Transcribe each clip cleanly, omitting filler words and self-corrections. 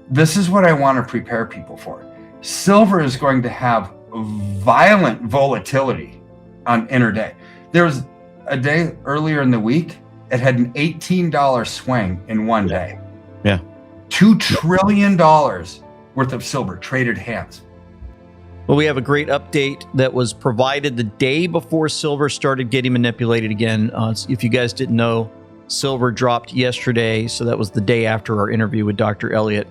this is what I want to prepare people for. Silver is going to have violent volatility on intraday. There was a day earlier in the week, it had an $18 swing in one day. Yeah. $2 trillion worth of silver traded hands. Well, we have a great update that was provided the day before silver started getting manipulated again. If you guys didn't know, silver dropped yesterday, so that was the day after our interview with Dr. Elliott.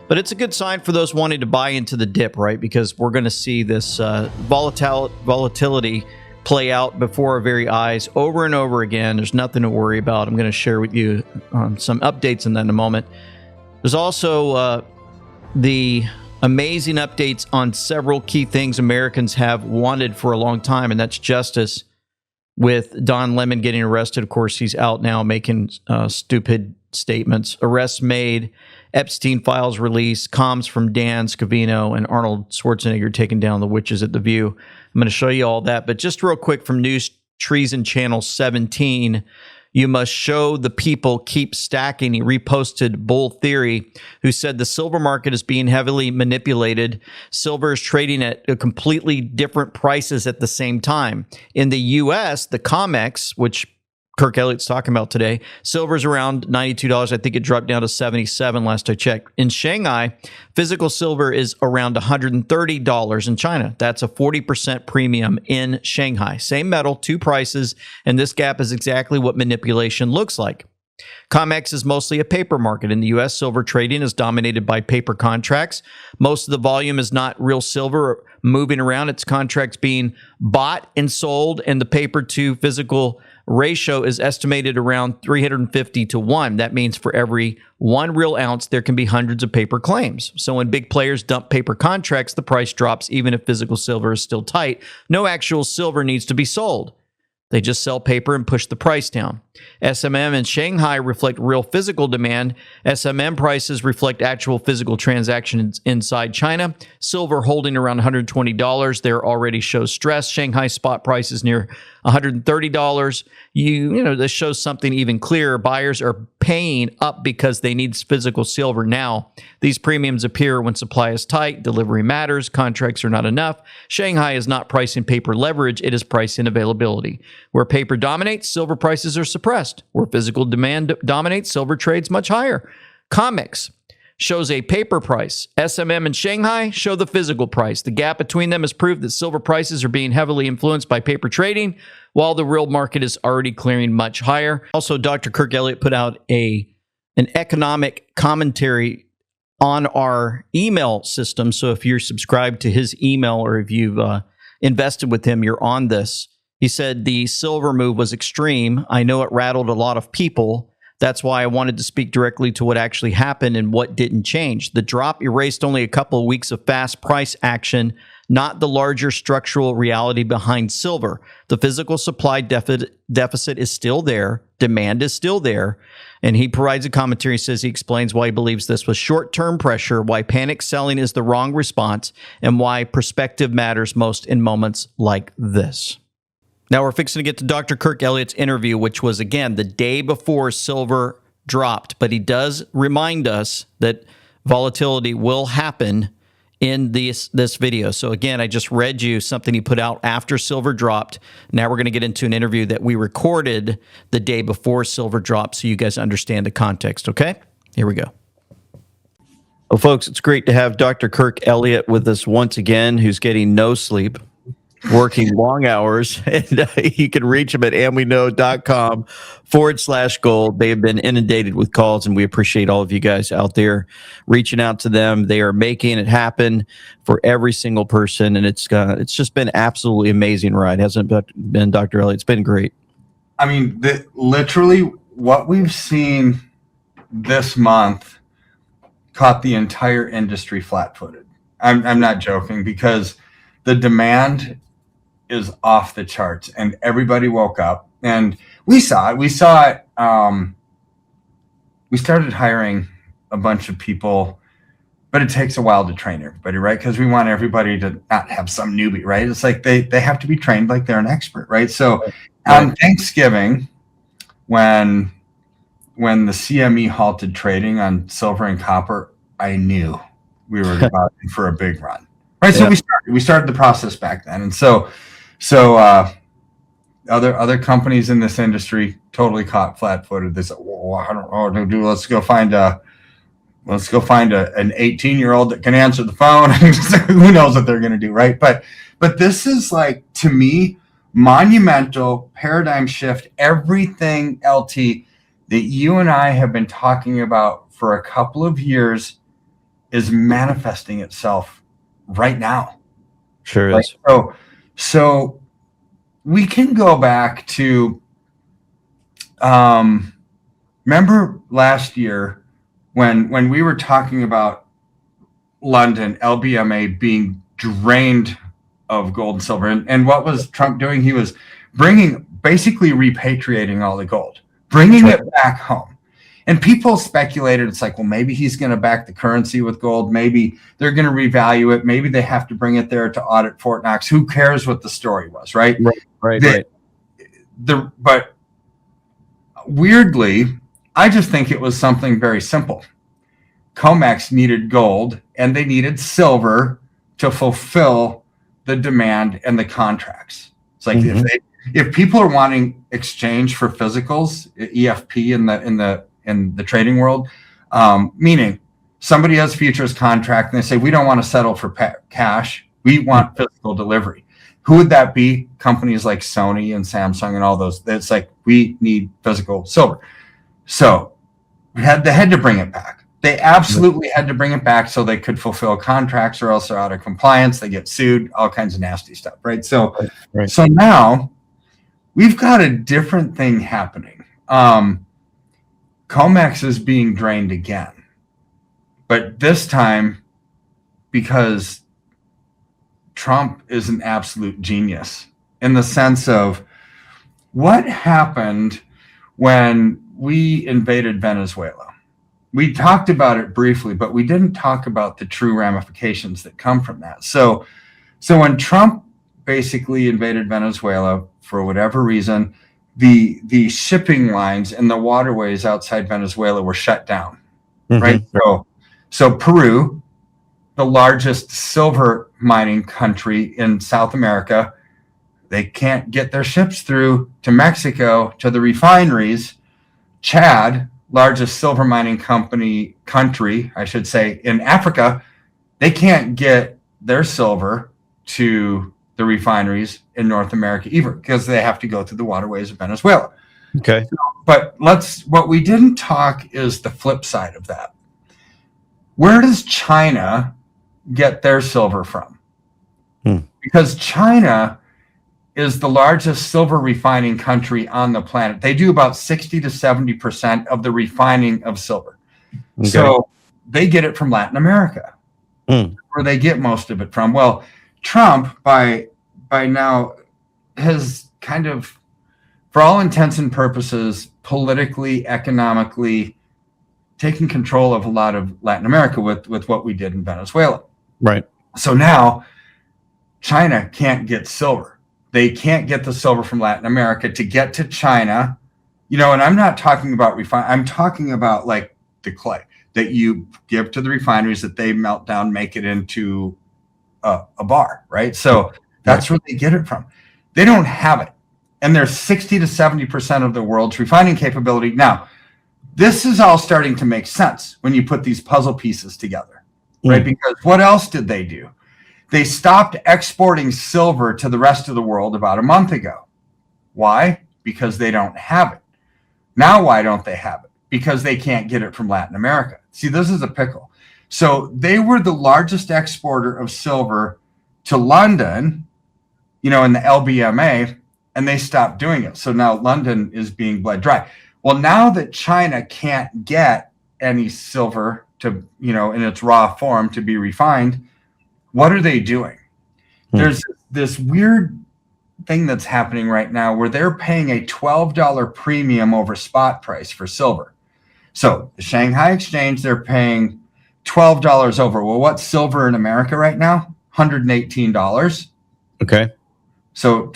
But it's a good sign for those wanting to buy into the dip, right? Because we're going to see this volatility play out before our very eyes over and over again. There's nothing to worry about. I'm going to share with you some updates on that in a moment. There's also the amazing updates on several key things Americans have wanted for a long time, and that's justice. With Don Lemon getting arrested, of course, he's out now making stupid statements. Arrests made, Epstein files released, comms from Dan Scavino and Arnold Schwarzenegger taking down the witches at the View. I'm going to show you all that, but just real quick from News Treason Channel 17, you must show the people keep stacking. He reposted Bull Theory, who said the silver market is being heavily manipulated. Silver is trading at completely different prices at the same time. In the U.S., the COMEX, which Kirk Elliott's talking about today, silver's around $92. I think it dropped down to $77 last I checked. In Shanghai, physical silver is around $130 in China. That's a 40% premium in Shanghai. Same metal, two prices, and this gap is exactly what manipulation looks like. COMEX is mostly a paper market. In the U.S., silver trading is dominated by paper contracts. Most of the volume is not real silver moving around. It's contracts being bought and sold, and the paper to physical ratio is estimated around 350 to 1. That means for every 1 real ounce, there can be hundreds of paper claims. So when big players dump paper contracts, the price drops even if physical silver is still tight. No actual silver needs to be sold. They just sell paper and push the price down. SMM in Shanghai reflect real physical demand. SMM prices reflect actual physical transactions inside China. Silver holding around $120 there already shows stress. Shanghai spot prices near $130. You know, this shows something even clearer. Buyers are paying up because they need physical silver now. These premiums appear when supply is tight, delivery matters, contracts are not enough. Shanghai is not pricing paper leverage, it is pricing availability. Where paper dominates, silver prices are suppressed. Where physical demand dominates, silver trades much higher. COMEX shows a paper price. SMM and Shanghai show the physical price. The gap between them is proof that silver prices are being heavily influenced by paper trading, while the real market is already clearing much higher. Also, Dr. Kirk Elliott put out an economic commentary on our email system. So if you're subscribed to his email or if you've invested with him, you're on this. He said the silver move was extreme. I know it rattled a lot of people. That's why I wanted to speak directly to what actually happened and what didn't change. The drop erased only a couple of weeks of fast price action, not the larger structural reality behind silver. The physical supply deficit is still there. Demand is still there. And he provides a commentary, says he explains why he believes this was short-term pressure, why panic selling is the wrong response, and why perspective matters most in moments like this. Now we're fixing to get to Dr. Kirk Elliott's interview, which was, again, the day before silver dropped. But he does remind us that volatility will happen in this video. So, again, I just read you something he put out after silver dropped. Now we're going to get into an interview that we recorded the day before silver dropped so you guys understand the context, okay? Here we go. Well, folks, it's great to have Dr. Kirk Elliott with us once again, who's getting no sleep, working long hours, and you can reach them at amweknow.com/gold. They have been inundated with calls, and we appreciate all of you guys out there reaching out to them. They are making it happen for every single person, and it's just been absolutely amazing ride, hasn't it been, Dr. Elliott? It's been great. I mean, literally what we've seen this month caught the entire industry flat-footed. I'm not joking, because the demand is off the charts, and everybody woke up, and we saw it. We started hiring a bunch of people, but it takes a while to train everybody, right? Because we want everybody to not have some newbie, right? It's like they have to be trained like they're an expert, right? So on Thanksgiving, when the CME halted trading on silver and copper, I knew we were about in for a big run. Right. So Yeah. we started the process back then. And so other companies in this industry totally caught flat-footed. They said, well, I don't know what to do. Let's go find an 18-year-old that can answer the phone. Who knows what they're going to do, right? But this is, like, to me, monumental paradigm shift. Everything, LT, that you and I have been talking about for a couple of years is manifesting itself right now. Sure Right? is. So we can go back to, remember last year when we were talking about London, LBMA being drained of gold and silver. And what was Trump doing? He was basically repatriating all the gold, bringing it back home. And people speculated, it's like, well, maybe he's going to back the currency with gold. Maybe they're going to revalue it. Maybe they have to bring it there to audit Fort Knox. Who cares what the story was, right? Right. But weirdly, I just think it was something very simple. COMEX needed gold and they needed silver to fulfill the demand and the contracts. It's like if people are wanting exchange for physicals, EFP in the trading world, meaning somebody has a futures contract and they say, we don't want to settle for cash. We want physical delivery. Who would that be? Companies like Sony and Samsung and all those. It's like, we need physical silver. So they had to bring it back. They absolutely had to bring it back so they could fulfill contracts, or else they're out of compliance. They get sued, all kinds of nasty stuff, right? So now we've got a different thing happening. COMEX is being drained again, but this time because Trump is an absolute genius in the sense of what happened when we invaded Venezuela. We talked about it briefly, but we didn't talk about the true ramifications that come from that. So when Trump basically invaded Venezuela, for whatever reason, the shipping lines and the waterways outside Venezuela were shut down, right? So Peru, the largest silver mining country in South America, they can't get their ships through to Mexico to the refineries. Chad, largest silver mining country, I should say, in Africa, they can't get their silver to the refineries in North America either because they have to go through the waterways of Venezuela. Okay. But what we didn't talk is the flip side of that. Where does China get their silver from? Because China is the largest silver refining country on the planet. They do about 60 to 70% of the refining of silver. Okay. So they get it from Latin America, where they get most of it from. Well, Trump, by now, has kind of, for all intents and purposes, politically, economically, taken control of a lot of Latin America with what we did in Venezuela. Right. So now China can't get silver. They can't get the silver from Latin America to get to China, and I'm not talking about I'm talking about like the clay that you give to the refineries that they melt down, make it into a bar, right? So that's where they get it from. They don't have it. And there's 60 to 70% of the world's refining capability. Now, this is all starting to make sense when you put these puzzle pieces together, right? Because what else did they do? They stopped exporting silver to the rest of the world about a month ago. Why? Because they don't have it. Now, why don't they have it? Because they can't get it from Latin America. See, this is a pickle. So they were the largest exporter of silver to London, in the LBMA, and they stopped doing it. So now London is being bled dry. Well, now that China can't get any silver to, in its raw form to be refined, what are they doing? There's this weird thing that's happening right now where they're paying a $12 premium over spot price for silver. So the Shanghai Exchange, they're paying $12 over. Well, what's silver in America right now? $118. Okay. So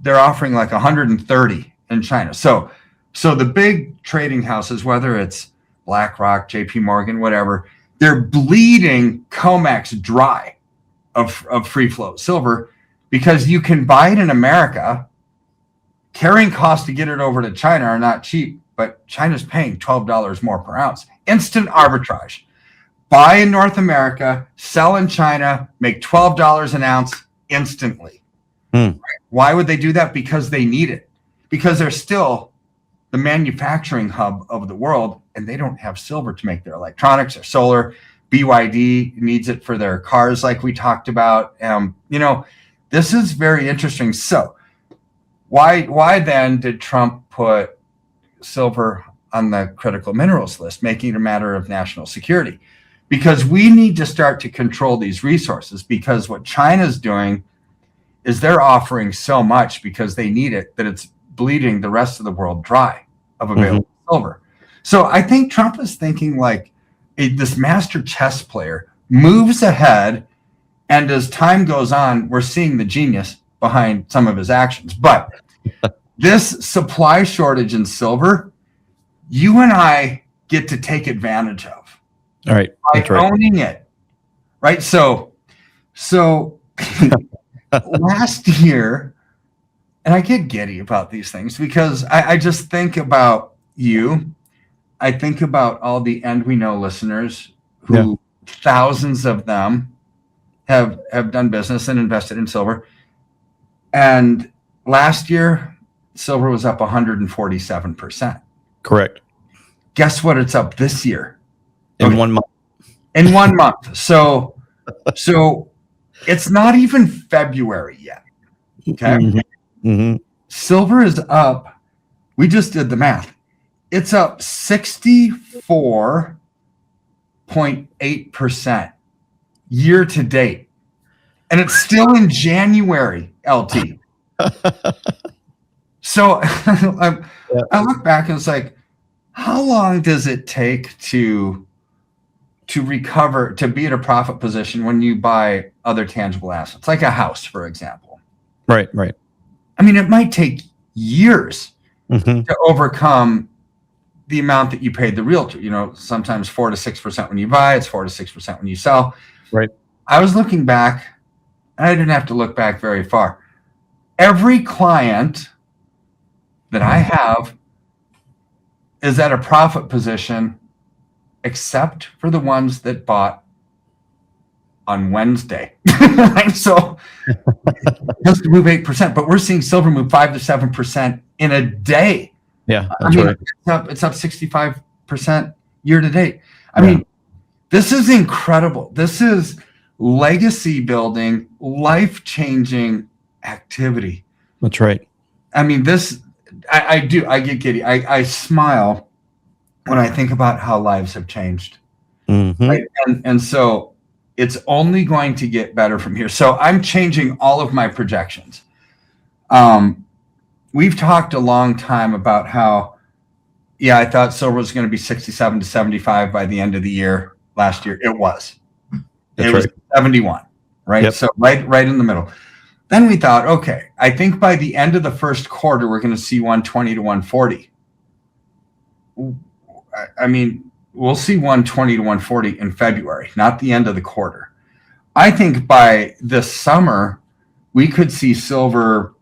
they're offering like 130 in China. So the big trading houses, whether it's BlackRock, JP Morgan, whatever, they're bleeding COMEX dry of free float silver because you can buy it in America. Carrying costs to get it over to China are not cheap, but China's paying $12 more per ounce. Instant arbitrage. Buy in North America, sell in China, make $12 an ounce instantly. Why would they do that? Because they need it. Because they're still the manufacturing hub of the world, and they don't have silver to make their electronics or solar. BYD needs it for their cars, like we talked about. This is very interesting. So why then did Trump put silver on the critical minerals list, making it a matter of national security? Because we need to start to control these resources, because what China's doing is they're offering so much because they need it that it's bleeding the rest of the world dry of available silver. So I think Trump is thinking like this master chess player moves ahead, and as time goes on, we're seeing the genius behind some of his actions. But this supply shortage in silver, you and I get to take advantage of. All right. By owning it. Right. So last year, and I get giddy about these things because I just think about you. I think about all the End We Know listeners who thousands of them have done business and invested in silver. And last year, silver was up 147%. Correct. Guess what? It's up this year. In 1 month. In 1 month. So it's not even February yet. Okay. Silver is up. We just did the math. It's up 64.8% year to date. And it's still in January, LT. So I look back and it's like, how long does it take to recover, to be at a profit position when you buy other tangible assets, like a house, for example? Right. I mean, it might take years to overcome the amount that you paid the realtor. Sometimes 4 to 6% when you buy, it's 4 to 6% when you sell. Right. I was looking back, and I didn't have to look back very far. Every client that I have is at a profit position, except for the ones that bought on Wednesday. So just to move 8%, but we're seeing silver move 5 to 7% in a day. Yeah, that's right. It's up 65% year to date. I mean, this is incredible. This is legacy building, life-changing activity. That's right. I mean, I get giddy. I smile when I think about how lives have changed. Right? And so it's only going to get better from here. So I'm changing all of my projections. We've talked a long time about how, I thought silver was going to be 67 to 75 by the end of the year. Last year, it was. It was 71, right? Yep. So right in the middle. Then we thought, okay, I think by the end of the first quarter, we're going to see 120 to 140. I mean, we'll see 120 to 140 in February, not the end of the quarter. I think by this summer, we could see silver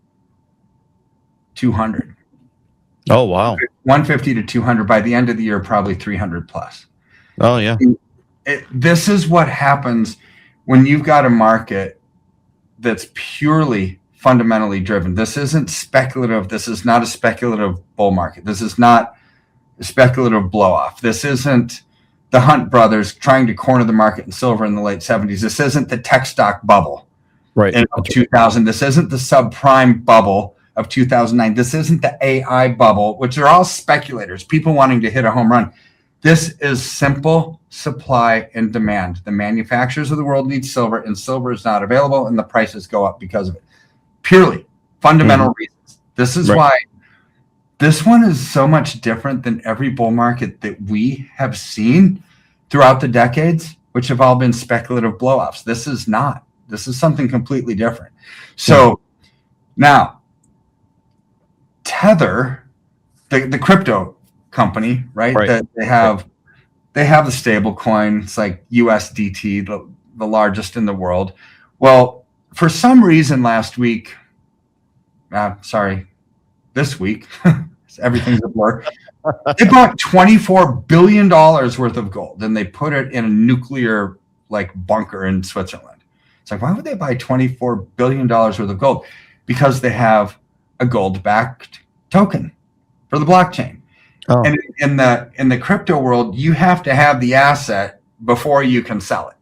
200. Oh, wow. 150 to 200 by the end of the year, probably 300 plus. Oh, yeah. This is what happens when you've got a market that's purely fundamentally driven. This isn't speculative. This is not a speculative bull market. This is not a speculative blow off. This isn't the Hunt brothers trying to corner the market in silver in the late 70s. This isn't the tech stock bubble in 2000. This isn't the subprime bubble of 2009. This isn't the AI bubble, which are all speculators, people wanting to hit a home run. This is simple supply and demand. The manufacturers of the world need silver, and silver is not available, and the prices go up because of it. Purely fundamental reasons. This is why this one is so much different than every bull market that we have seen throughout the decades, which have all been speculative blow-offs. This is not. This is something completely different. So now, Tether, the crypto company, right? That they have they have the stable coin. It's like USDT, the largest in the world. Well, for some reason last week, this week, everything's a blur. They bought $24 billion worth of gold and they put it in a nuclear like bunker in Switzerland. It's like, why would they buy $24 billion worth of gold? Because they have a gold-backed token for the blockchain. Oh. And in the crypto world, you have to have the asset before you can sell it.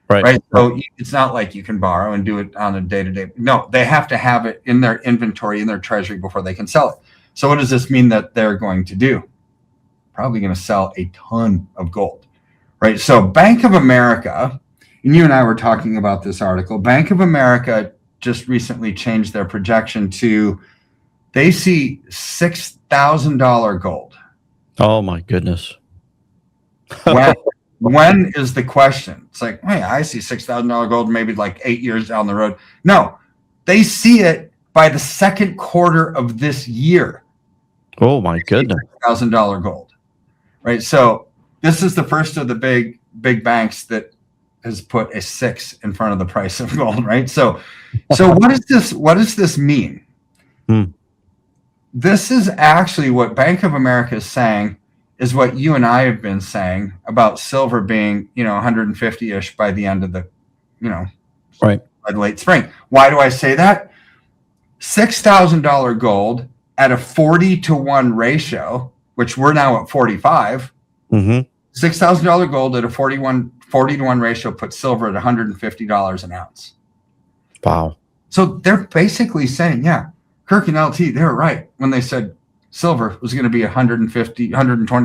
Right. So it's not like you can borrow and do it on a day-to-day. No, they have to have it in their inventory, in their treasury before they can sell it. So what does this mean that they're going to do? Probably going to sell a ton of gold, right? So Bank of America, and you and I were talking about this article, Bank of America just recently changed their projection to, they see $6,000 gold. Oh my goodness. When is the question? It's like, hey, I see $6,000 gold maybe like 8 years down the road. No, they see it by the second quarter of this year. Oh my goodness. $6,000 gold, right? So this is the first of the big banks that has put a 6 in front of the price of gold, right? So what does this mean? This is actually what Bank of America is saying is what you and I have been saying about silver being, 150-ish by the end of the, right, by the late spring. Why do I say that? $6,000 gold at a 40-to-1 ratio, which we're now at 45. $6,000 gold at a 40-to-1 ratio puts silver at $150 an ounce. Wow. So they're basically saying, yeah, Kirk and LT, they were right when they said silver was going to be 120 to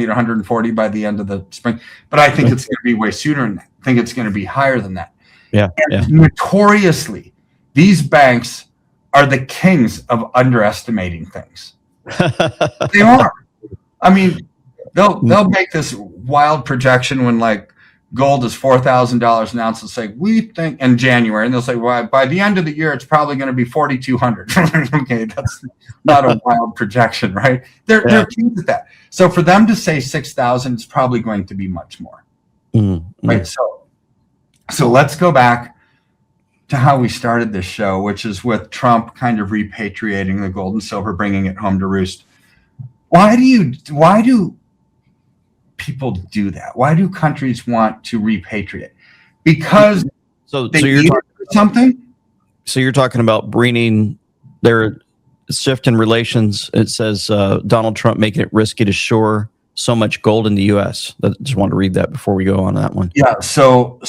140 by the end of the spring. But I think it's going to be way sooner than that. I think it's going to be higher than that. Yeah. Notoriously, these banks are the kings of underestimating things. They are. I mean, they'll make this wild projection when like gold is $4,000 an ounce. They'll say, we think in January, and they'll say, well, by the end of the year, it's probably going to be 4,200. Okay, that's not a wild projection, right? They're kings at that. So for them to say 6,000, it's probably going to be much more, right? So let's go back to how we started this show, which is with Trump kind of repatriating the gold and silver, bringing it home to roost. Why do people do that? Why do countries want to repatriate? Because they need something. So you're talking about bringing their shift in relations. It says Donald Trump making it risky to shore so much gold in the U.S. I just want to read that before we go on that one. Yeah. So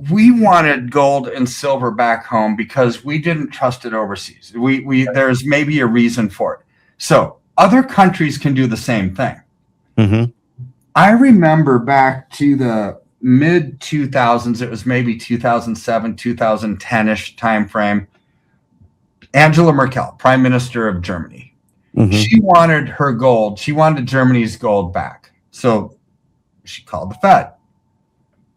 we wanted gold and silver back home because we didn't trust it overseas. There's maybe a reason for it. So other countries can do the same thing. I remember back to the mid 2000s, it was maybe 2007, 2010-ish timeframe. Angela Merkel, Prime Minister of Germany, she wanted her gold. She wanted Germany's gold back. So she called the Fed.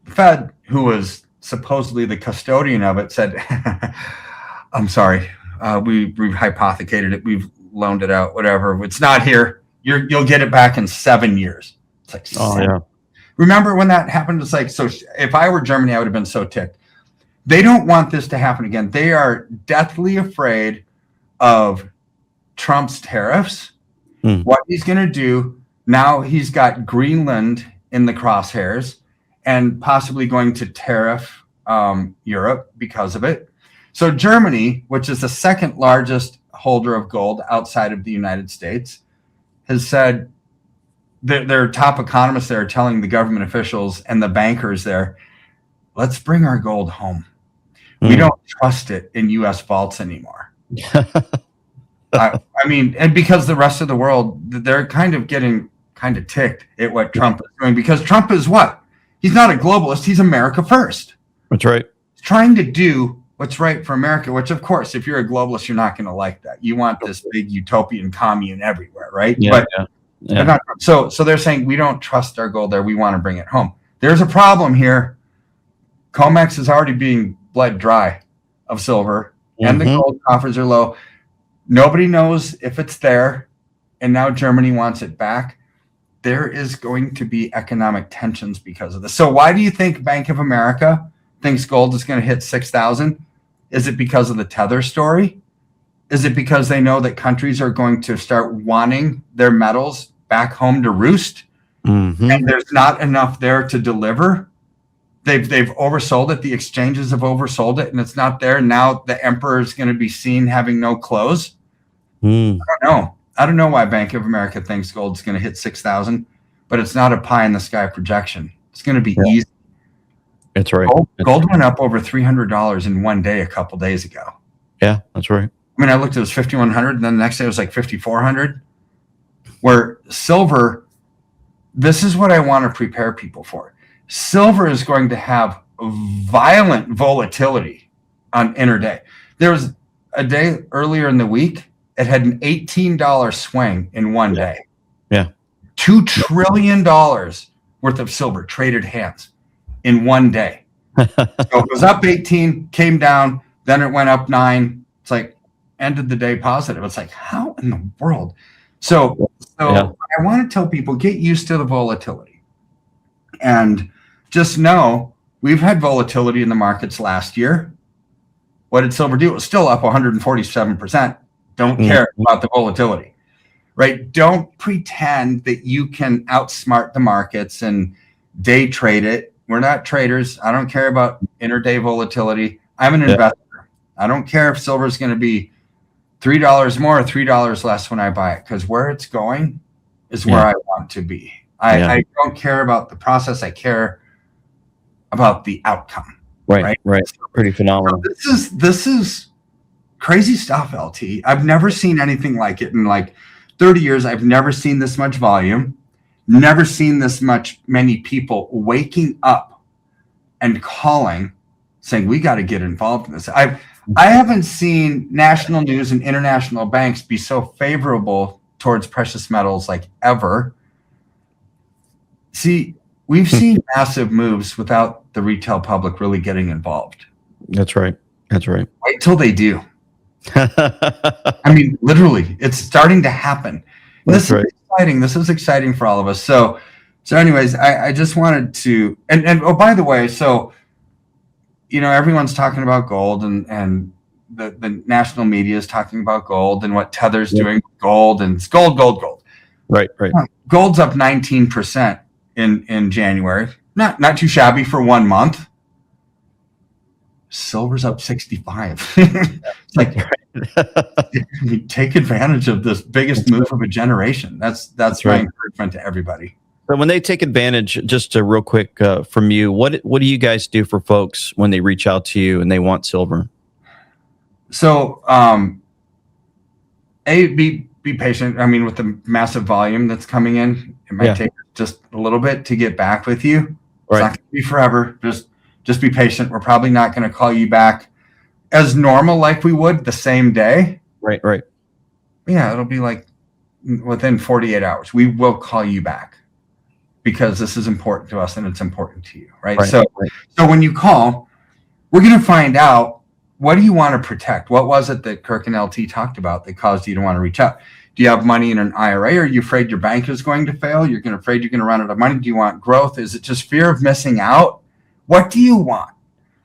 The Fed, who was supposedly the custodian of it, said, I'm sorry, we've hypothecated it. We've loaned it out, whatever. It's not here. You'll get it back in 7 years. It's like, remember when that happened? It's like, so if I were Germany, I would have been so ticked. They don't want this to happen again. They are deathly afraid of Trump's tariffs, what he's going to do. Now he's got Greenland in the crosshairs and possibly going to tariff Europe because of it. So Germany, which is the second largest holder of gold outside of the United States, has said that their top economists there are telling the government officials and the bankers there, let's bring our gold home. We don't trust it in U.S. vaults anymore. I mean, and because the rest of the world, they're kind of getting kind of ticked at what Trump is doing, because Trump is what? He's not a globalist. He's America first. That's right. He's trying to do what's right for America, which, of course, if you're a globalist, you're not going to like that. You want this big utopian commune everywhere, right? So they're saying, we don't trust our gold there. We want to bring it home. There's a problem here. COMEX is already being bled dry of silver, and the gold coffers are low. Nobody knows if it's there, and now Germany wants it back. there is going to be economic tensions because of this. So why do you think Bank of America thinks gold is going to hit 6,000? Is it because of the tether story? Is it because they know that countries are going to start wanting their metals back home to roost? Mm-hmm. And there's not enough there to deliver? They've oversold it. The exchanges have oversold it, and it's not there. Now the emperor is going to be seen having no clothes. Mm. I don't know why Bank of America thinks gold's going to hit 6,000, but it's not a pie in the sky projection. It's going to be easy. That's right. Gold went up over $300 in one day a couple days ago. Yeah, that's right. I mean, I looked, it was 5,100, and then the next day it was like 5,400. Where silver, this is what I want to prepare people for. Silver is going to have violent volatility on intraday. There was a day earlier in the week, it had an $18 swing in one day. Yeah. $2 trillion worth of silver traded hands in one day. So it was up 18, came down, then it went up 9. It's like ended the day positive. It's like, how in the world? So I want to tell people, get used to the volatility. And just know we've had volatility in the markets last year. What did silver do? It was still up 147%. Don't care about the volatility, right? Don't pretend that you can outsmart the markets and day trade it. We're not traders. I don't care about intraday volatility. I'm an investor. I don't care if silver is going to be $3 more or $3 less when I buy it, because where it's going is where I want to be. I don't care about the process. I care about the outcome. Right. Pretty phenomenal. So this is crazy stuff, LT. I've never seen anything like it in like 30 years. I've never seen this much volume, never seen this many people waking up and calling, saying, we got to get involved in this. I haven't seen national news and international banks be so favorable towards precious metals like ever. See, we've seen massive moves without the retail public really getting involved. That's right. Wait till they do. I mean, literally, it's starting to happen. This is exciting. This is exciting for all of us. So anyways, I just wanted to, and oh, by the way, so, you know, everyone's talking about gold and the national media is talking about gold and what Tether's doing with gold, and it's gold. Right. Gold's up 19% in January. Not too shabby for 1 month. Silver's up 65. It's like, take advantage of this biggest move of a generation. That's my encouragement to everybody. So when they take advantage, just real quick from you, what do you guys do for folks when they reach out to you and they want silver? So, be patient. I mean, with the massive volume that's coming in, it might take just a little bit to get back with you. It's not going to be forever. Just be patient. We're probably not going to call you back as normal like we would the same day. Right. Yeah, it'll be like within 48 hours. We will call you back because this is important to us and it's important to you, right? So when you call, we're going to find out, what do you want to protect? What was it that Kirk and LT talked about that caused you to want to reach out? Do you have money in an IRA? Are you afraid your bank is going to fail? Afraid you're going to run out of money? Do you want growth? Is it just fear of missing out? What do you want?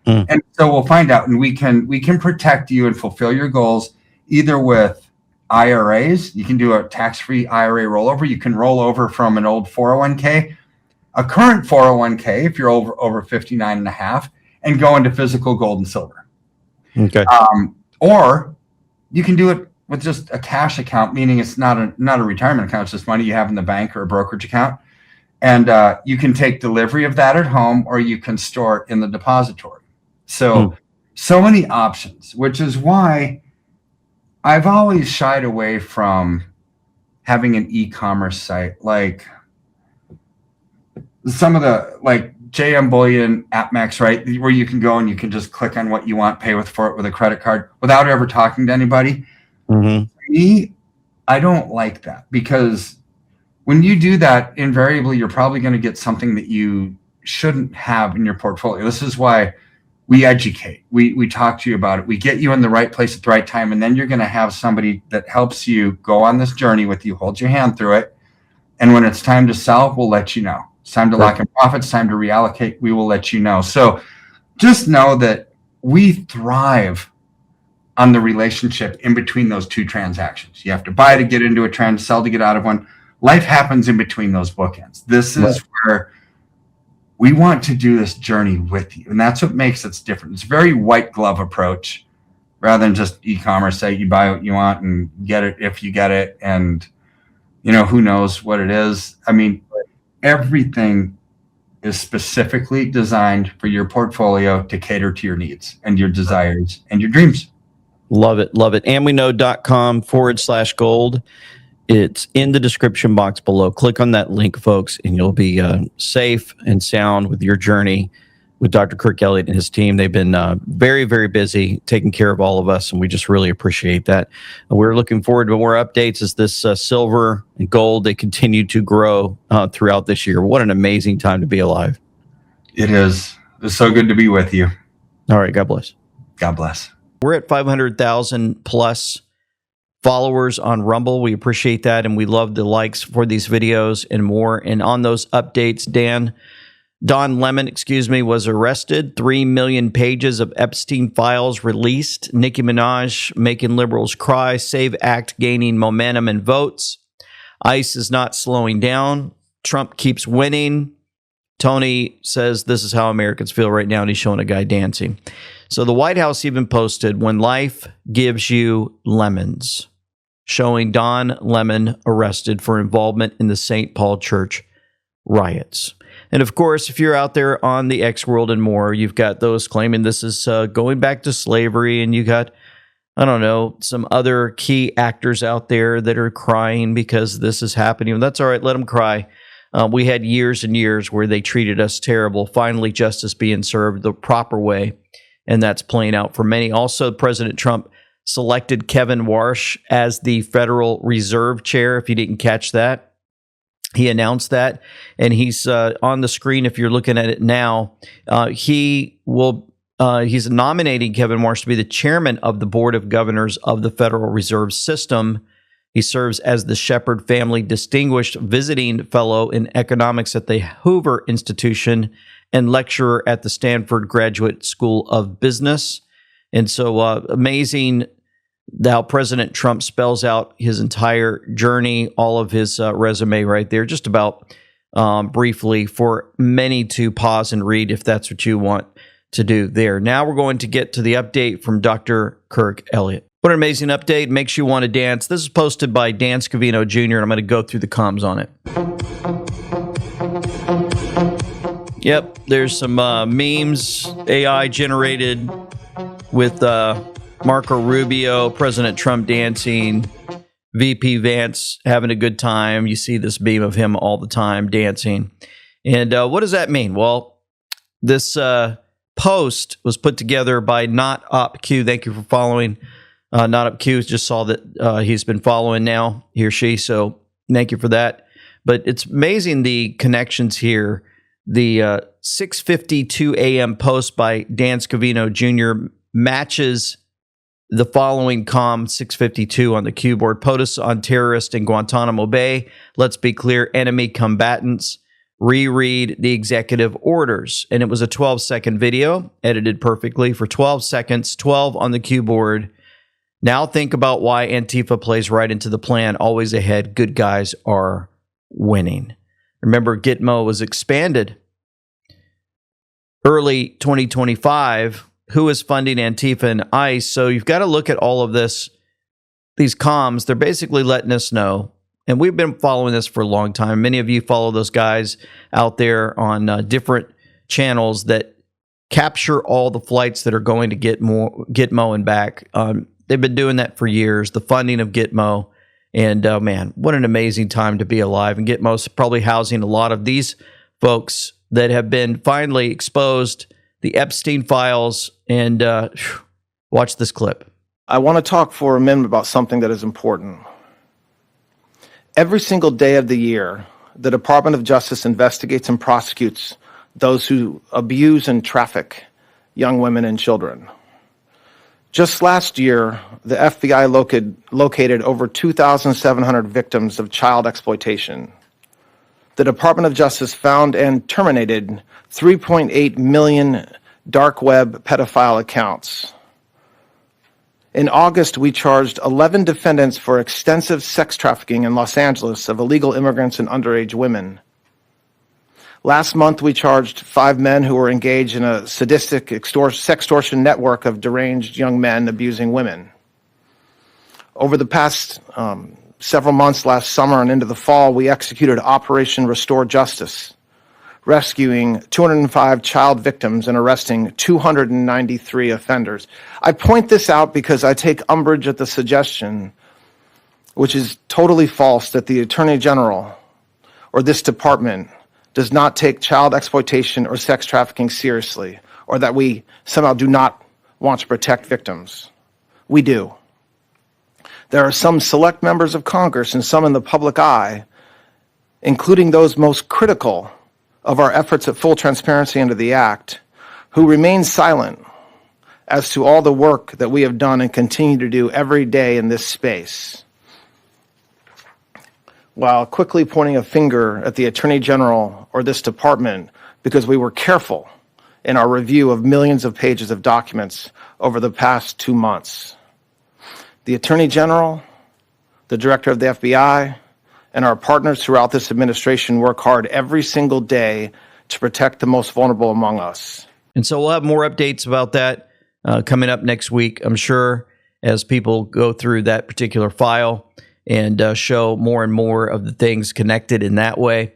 And so we'll find out, and we can protect you and fulfill your goals either with IRAs. You can do a tax-free IRA rollover. You can roll over from an old 401k, a current 401k if you're over 59 and a half, and go into physical gold and silver. Okay. Or you can do it with just a cash account, meaning it's not a retirement account. It's just money you have in the bank or a brokerage account. And you can take delivery of that at home, or you can store it in the depository. So many options, which is why I've always shied away from having an e-commerce site like some of the like JM Bullion, AppMax, right? Where you can go and you can just click on what you want, pay for it with a credit card without ever talking to anybody. Me, I don't like that, because when you do that, invariably, you're probably going to get something that you shouldn't have in your portfolio. This is why we educate. We talk to you about it. We get you in the right place at the right time. And then you're going to have somebody that helps you go on this journey with you, holds your hand through it, And when it's time to sell, we'll let you know. It's time to lock in profits, time to reallocate. We will let you know. So just know that we thrive on the relationship in between those two transactions. You have to buy to get into a trend, sell to get out of one. Life happens in between those bookends. This is where we want to do this journey with you. And that's what makes it different. It's a very white glove approach rather than just e-commerce. Say you buy what you want and get it if you get it. And, who knows what it is. I mean, everything is specifically designed for your portfolio to cater to your needs and your desires and your dreams. Love it. Love it. AmWeKnow.com/gold. It's in the description box below. Click on that link, folks, and you'll be safe and sound with your journey with Dr. Kirk Elliott and his team. They've been very, very busy taking care of all of us, and we just really appreciate that. We're looking forward to more updates as this silver and gold, they continue to grow throughout this year. What an amazing time to be alive. It is. It's so good to be with you. All right. God bless. God bless. We're at 500,000 plus followers on Rumble. We appreciate that, and we love the likes for these videos and more. And on those updates, Don Lemon, was arrested. 3 million pages of Epstein files released. Nicki Minaj making liberals cry. SAVE Act gaining momentum and votes. ICE is not slowing down. Trump keeps winning. Tony says this is how Americans feel right now, and he's showing a guy dancing. So the White House even posted, "When life gives you lemons," showing Don Lemon arrested for involvement in the St. Paul Church riots. And of course, if you're out there on the X world and more, you've got those claiming this is going back to slavery, and you got, some other key actors out there that are crying because this is happening. And that's all right, let them cry. We had years and years where they treated us terrible. Finally, justice being served the proper way, and that's playing out for many. Also, President Trump selected Kevin Warsh as the Federal Reserve Chair, if you didn't catch that. He announced that, and he's on the screen if you're looking at it now. He's nominating Kevin Warsh to be the chairman of the Board of Governors of the Federal Reserve System. He serves as the Shepherd Family Distinguished Visiting Fellow in Economics at the Hoover Institution and lecturer at the Stanford Graduate School of Business. And so amazing how President Trump spells out his entire journey, all of his resume right there, just about briefly for many to pause and read if that's what you want to do there. Now we're going to get to the update from Dr. Kirk Elliott. What an amazing update. Makes you want to dance. This is posted by Dan Scavino Jr., and I'm going to go through the comms on it. Yep, there's some memes, AI generated with Marco Rubio, President Trump dancing, VP Vance having a good time. You see this beam of him all the time dancing. And what does that mean? Well, this post was put together by Not Op Q. Thank you for following. Not Up Q. Just saw that he's been following now, he or she. So thank you for that. But it's amazing the connections here. The 6:52 a.m. post by Dan Scavino Jr. matches the following comm 6:52 on the Q board. POTUS on terrorists in Guantanamo Bay. Let's be clear, enemy combatants. Reread the executive orders. And it was a 12-second video, edited perfectly for 12 seconds, 12 on the Q board. Now think about why Antifa plays right into the plan. Always ahead. Good guys are winning. Remember, Gitmo was expanded early 2025. Who is funding Antifa and ICE? So you've got to look at all of this. These comms, they're basically letting us know. And we've been following this for a long time. Many of you follow those guys out there on different channels that capture all the flights that are going to Gitmo and back. They've been doing that for years, the funding of Gitmo. And man, what an amazing time to be alive. And Gitmo's probably housing a lot of these folks that have been finally exposed, the Epstein files. And watch this clip. I want to talk for a minute about something that is important. Every single day of the year, the Department of Justice investigates and prosecutes those who abuse and traffic young women and children. Just last year, the FBI located over 2,700 victims of child exploitation. the Department of Justice found and terminated 3.8 million dark web pedophile accounts. In August, we charged 11 defendants for extensive sex trafficking in Los Angeles of illegal immigrants and underage women. Last month, we charged 5 men who were engaged in a sadistic sextortion network of deranged young men abusing women. Over the past several months, last summer and into the fall, we executed Operation Restore Justice, rescuing 205 child victims and arresting 293 offenders. I point this out because I take umbrage at the suggestion, which is totally false, that the Attorney General or this department does not take child exploitation or sex trafficking seriously, or that we somehow do not want to protect victims. We do. There are some select members of Congress and some in the public eye, including those most critical of our efforts at full transparency under the Act, who remain silent as to all the work that we have done and continue to do every day in this space, while quickly pointing a finger at the Attorney General or this department because we were careful in our review of millions of pages of documents over the past 2 months. The Attorney General, the Director of the FBI, and our partners throughout this administration work hard every single day to protect the most vulnerable among us. And so we'll have more updates about that coming up next week, I'm sure, as people go through that particular file and show more and more of the things connected in that way.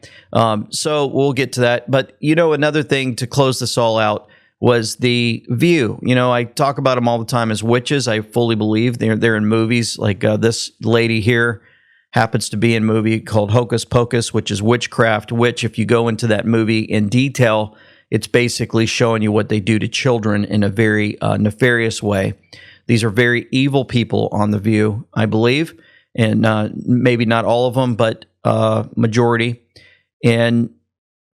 So we'll get to that. But, another thing to close this all out was the View. I talk about them all the time as witches. I fully believe they're in movies. Like this lady here happens to be in a movie called Hocus Pocus, which is witchcraft, which if you go into that movie in detail, it's basically showing you what they do to children in a very nefarious way. These are very evil people on The View, I believe, and maybe not all of them, but majority. And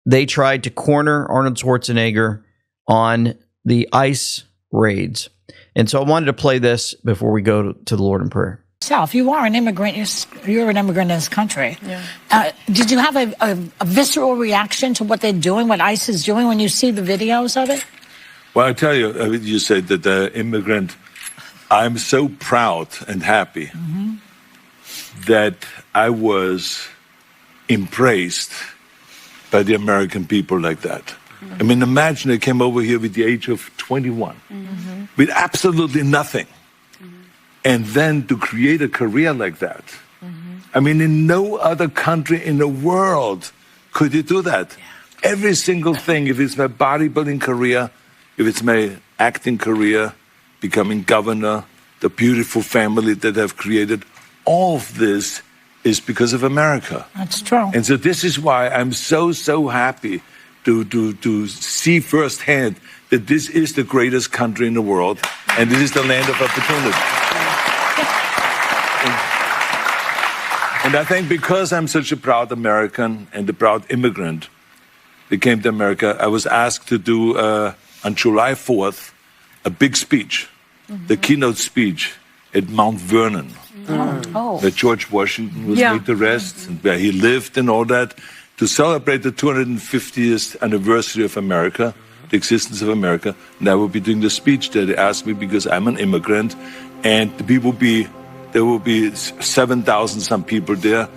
they tried to corner Arnold Schwarzenegger on the ICE raids. And so I wanted to play this before we go to the Lord in prayer. You are an immigrant. You're an immigrant in this country. Yeah. Did you have a visceral reaction to what they're doing, what ICE is doing, when you see the videos of it? Well, I tell you, you said that the immigrant, I'm so proud and happy that I was embraced by the American people like that. I mean, imagine they came over here with the age of 21, with absolutely nothing. And then to create a career like that. I mean, in no other country in the world could you do that. Yeah. Every single thing, if it's my bodybuilding career, if it's my acting career, becoming governor, the beautiful family that I've created, all of this is because of America. That's true. And so this is why I'm so happy to see firsthand that this is the greatest country in the world, and this is the land of opportunity. And I think because I'm such a proud American and a proud immigrant that came to America, I was asked to do, on July 4th, a big speech, the keynote speech at Mount Vernon, where George Washington was laid to rest, and where he lived and all that, to celebrate the 250th anniversary of America, the existence of America. And I will be doing the speech there. They asked me because I'm an immigrant, and there will be 7,000 some people there,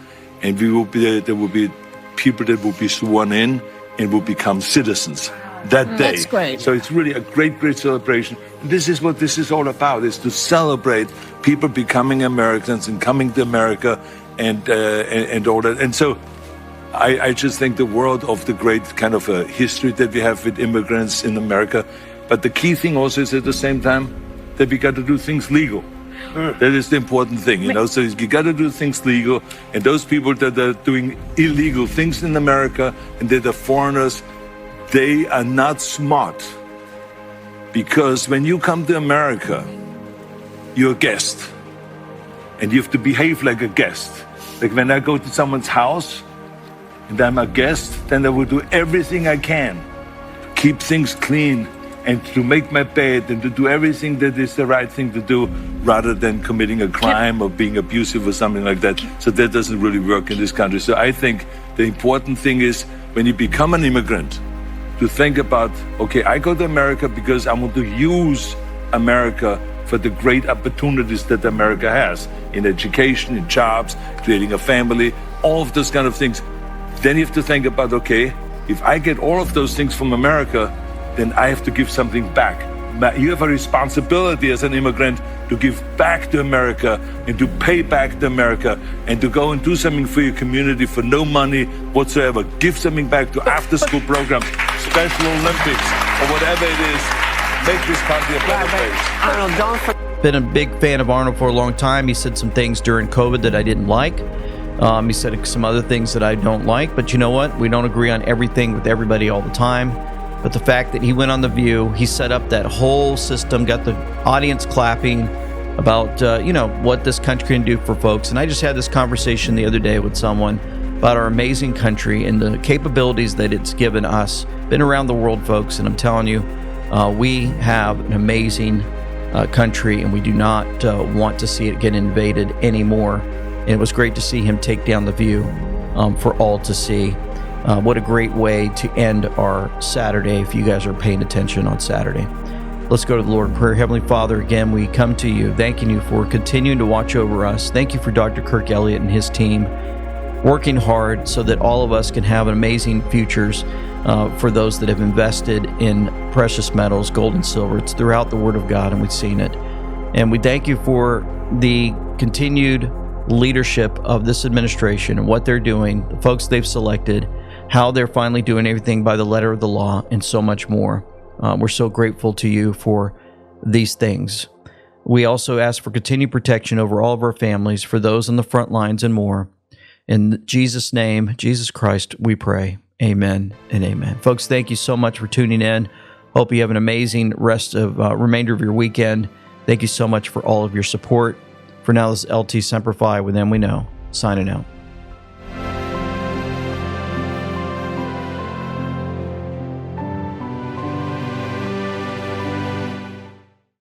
and there will be people that will be sworn in and will become citizens that day. That's great. So it's really a great celebration. This is what this is all about, is to celebrate people becoming Americans and coming to America and all that. And so I just think the world of the great kind of a history that we have with immigrants in America. But the key thing also is at the same time that we got to do things legal. That is the important thing, So you got to do things legal, and those people that are doing illegal things in America and that are foreigners, they are not smart. Because when you come to America, you're a guest, and you have to behave like a guest. Like when I go to someone's house and I'm a guest, then I will do everything I can to keep things clean and to make my bed and to do everything that is the right thing to do rather than committing a crime or being abusive or something like that. So that doesn't really work in this country. So I think the important thing is when you become an immigrant to think about, okay, I go to America because I want to use America for the great opportunities that America has in education, in jobs, creating a family, all of those kind of things. Then you have to think about, okay, if I get all of those things from America, then I have to give something back. You have a responsibility as an immigrant to give back to America and to pay back to America and to go and do something for your community for no money whatsoever. Give something back to after-school programs, Special Olympics, or whatever it is. Make this country a better place. Arnold, don't Been a big fan of Arnold for a long time. He said some things during COVID that I didn't like. He said some other things that I don't like. But you know what? We don't agree on everything with everybody all the time. But the fact that he went on The View, he set up that whole system, got the audience clapping about, what this country can do for folks. And I just had this conversation the other day with someone about our amazing country and the capabilities that it's given us. Been around the world, folks, and I'm telling you, we have an amazing country, and we do not want to see it get invaded anymore. And it was great to see him take down The View for all to see. What a great way to end our Saturday if you guys are paying attention on Saturday. Let's go to the Lord in prayer. Heavenly Father, again, we come to you, thanking you for continuing to watch over us. Thank you for Dr. Kirk Elliott and his team working hard so that all of us can have amazing futures for those that have invested in precious metals, gold and silver. It's throughout the Word of God, and we've seen it. And we thank you for the continued leadership of this administration and what they're doing, the folks they've selected, how they're finally doing everything by the letter of the law, and so much more. We're so grateful to you for these things. We also ask for continued protection over all of our families, for those on the front lines and more. In Jesus' name, Jesus Christ, we pray. Amen and amen. Folks, thank you so much for tuning in. Hope you have an amazing remainder of your weekend. Thank you so much for all of your support. For now, this is LT Semper Fi with Them We Know, signing out.